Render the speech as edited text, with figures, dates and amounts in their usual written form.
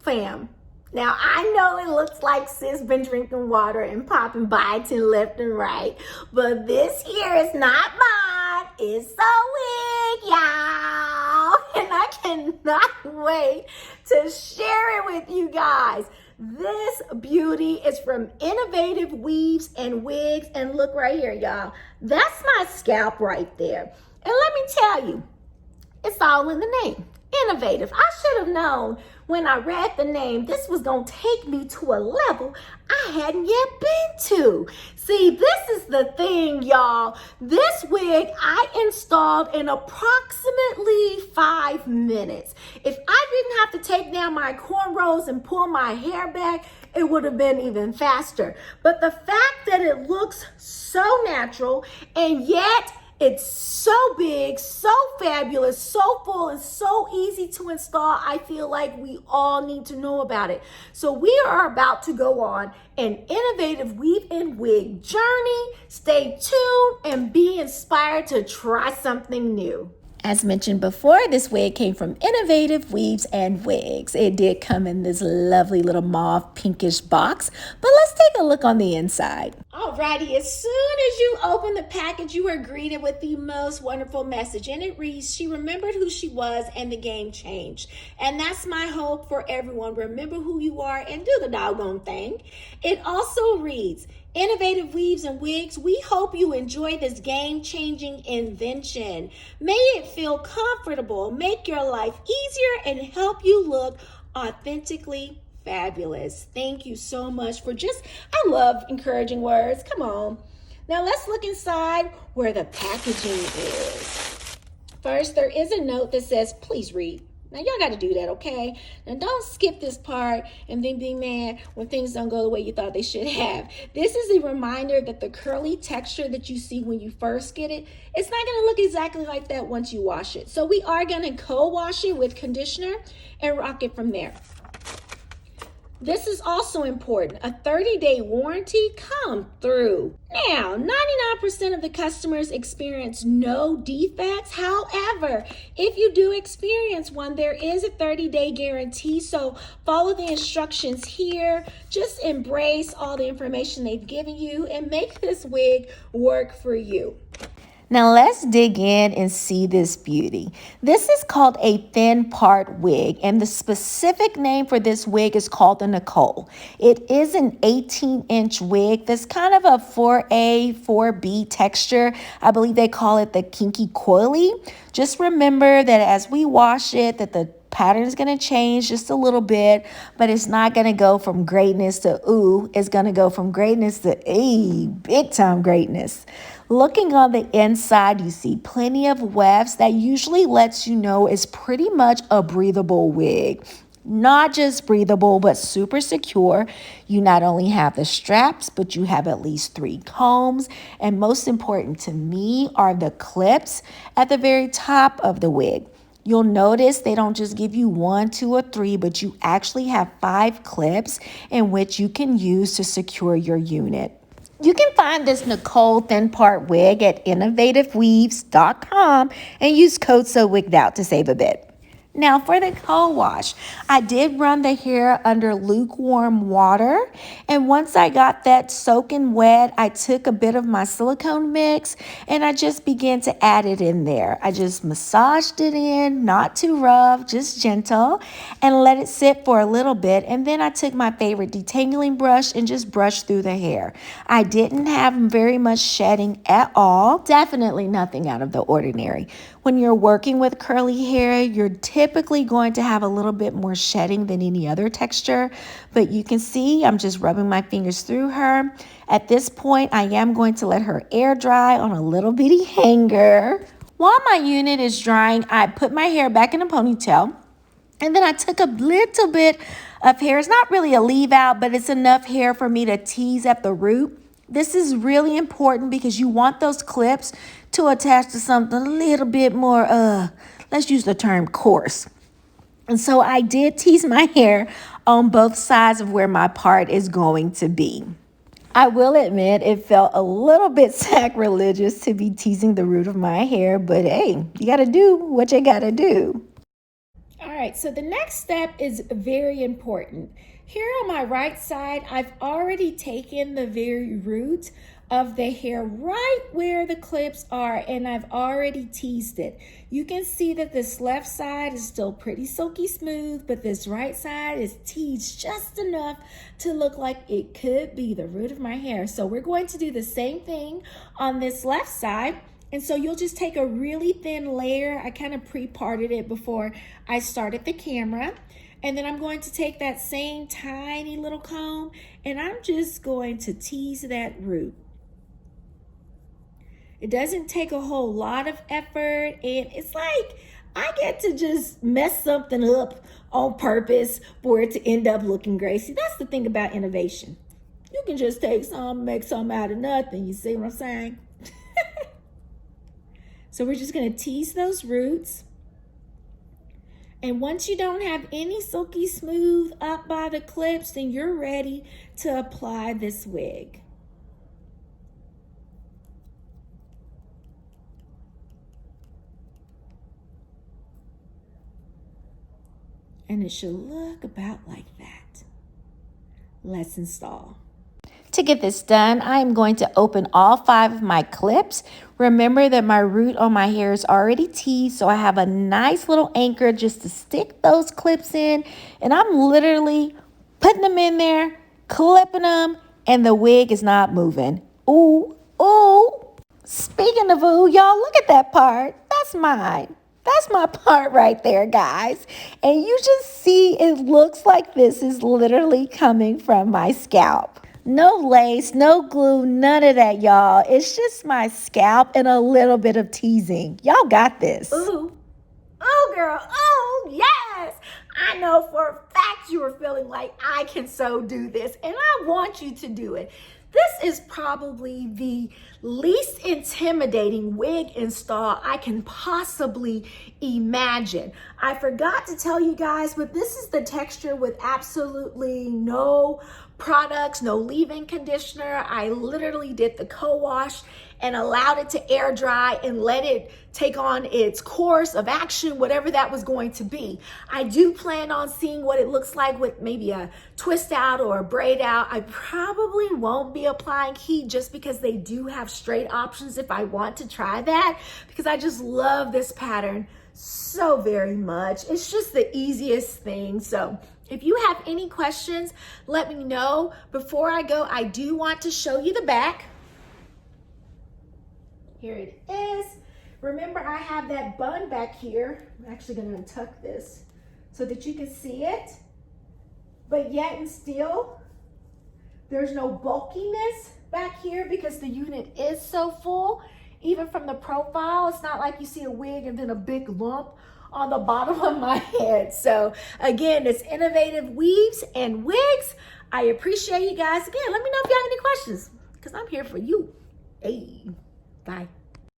Fam, now I know it looks like sis been drinking water and popping bites and left and right, but this here is not mine. It's a wig, y'all. And I cannot wait to share it with you guys. This beauty is from Innovative Weaves and Wigs. And look right here, y'all. That's my scalp right there. And let me tell you, it's all in the name. Innovative. I should have known when I read the name, this was going to take me to a level I hadn't yet been to. See, this is the thing, y'all. This wig I installed in approximately 5 minutes. If I didn't have to take down my cornrows and pull my hair back, it would have been even faster. But the fact that it looks so natural and yet it's so big, so fabulous, so full, and so easy to install, I feel like we all need to know about it. So we are about to go on an innovative weave and wig journey. Stay tuned and be inspired to try something new. As mentioned before, this wig came from Innovative Weaves and Wigs. It did come in this lovely little mauve pinkish box, but let's take a look on the inside. Alrighty, as soon as you open the package, you are greeted with the most wonderful message, and it reads, "She remembered who she was and the game changed." And that's my hope for everyone. Remember who you are and do the doggone thing. It also reads, "Innovative Weaves and Wigs, we hope you enjoy this game-changing invention. May it feel comfortable, make your life easier, and help you look authentically fabulous." Thank you so much for I love encouraging words. Come on. Now let's look inside where the packaging is. First, there is a note that says, "Please read." Now, y'all got to do that, okay? Now, don't skip this part and then be mad when things don't go the way you thought they should have. This is a reminder that the curly texture that you see when you first get it, it's not going to look exactly like that once you wash it. So we are going to co-wash it with conditioner and rock it from there. This is also important. A 30-day warranty come through. Now, 99% of the customers experience no defects. However, if you do experience one, there is a 30-day guarantee. So follow the instructions here. Just embrace all the information they've given you and make this wig work for you. Now let's dig in and see this beauty. This is called a thin part wig, and the specific name for this wig is called the Nicole. It is an 18-inch wig that's kind of a 4A, 4B texture. I believe they call it the kinky coily. Just remember that as we wash it, that the pattern is going to change just a little bit, but it's not going to go from greatness to ooh. It's going to go from greatness to big time greatness. Looking on the inside, you see plenty of wefts that usually lets you know it's pretty much a breathable wig. Not just breathable, but super secure. You not only have the straps, but you have at least 3 combs. And most important to me are the clips at the very top of the wig. You'll notice they don't just give you 1, 2, or 3, but you actually have 5 clips in which you can use to secure your unit. You can find this Nicole Thin Part Wig at innovativeweaves.com and use code Sewwiggedout to save a bit. Now for the co-wash, I did run the hair under lukewarm water, and once I got that soaking wet, I took a bit of my silicone mix and I just began to add it in there. I just massaged it in, not too rough, just gentle, and let it sit for a little bit, and then I took my favorite detangling brush and just brushed through the hair. I didn't have very much shedding at all, definitely nothing out of the ordinary. When you're working with curly hair, you're typically going to have a little bit more shedding than any other texture, but you can see I'm just rubbing my fingers through her. At this point, I am going to let her air dry on a little bitty hanger. While my unit is drying, I put my hair back in a ponytail, and then I took a little bit of hair. It's not really a leave out, but it's enough hair for me to tease at the root. This is really important because you want those clips to attach to something a little bit more, let's use the term coarse. And so I did tease my hair on both sides of where my part is going to be. I will admit it felt a little bit sacrilegious to be teasing the root of my hair, but hey, you gotta do what you gotta do. All right, so the next step is very important. Here on my right side, I've already taken the very root of the hair right where the clips are, and I've already teased it. You can see that this left side is still pretty silky smooth, but this right side is teased just enough to look like it could be the root of my hair. So we're going to do the same thing on this left side. And so you'll just take a really thin layer. I kind of pre-parted it before I started the camera. And then I'm going to take that same tiny little comb and I'm just going to tease that root. It doesn't take a whole lot of effort, and it's like I get to just mess something up on purpose for it to end up looking great. See, that's the thing about innovation. You can just take some, make something out of nothing. You see what I'm saying? So we're just going to tease those roots. And once you don't have any silky smooth up by the clips, then you're ready to apply this wig. And it should look about like that. Let's install. To get this done, I am going to open all 5 of my clips. Remember that my root on my hair is already teased, so I have a nice little anchor just to stick those clips in. And I'm literally putting them in there, clipping them, and the wig is not moving. Ooh, ooh. Speaking of ooh, y'all, look at that part. That's mine. That's my part right there, guys. And you just see it looks like this is literally coming from my scalp. No lace, no glue, none of that, y'all. It's just my scalp and a little bit of teasing. Y'all got this. Ooh. Oh, girl. Oh, yes. I know for a fact you were feeling like I can so do this, and I want you to do it. This is probably the least intimidating wig install I can possibly imagine. I forgot to tell you guys, but this is the texture with absolutely no products, no leave-in conditioner. I literally did the co-wash and allowed it to air dry and let it take on its course of action, whatever that was going to be. I do plan on seeing what it looks like with maybe a twist out or a braid out. I probably won't be applying heat just because they do have straight options if I want to try that, because I just love this pattern so very much. It's just the easiest thing. So if you have any questions, let me know. Before I go, I do want to show you the back. Here it is. Remember, I have that bun back here. I'm actually going to untuck this so that you can see it. But yet and still, there's no bulkiness back here because the unit is so full. Even from the profile, it's not like you see a wig and then a big lump on the bottom of my head. So again, it's Innovative Weaves and Wigs. I appreciate you guys. Again, let me know if you have any questions because I'm here for you. Hey, bye.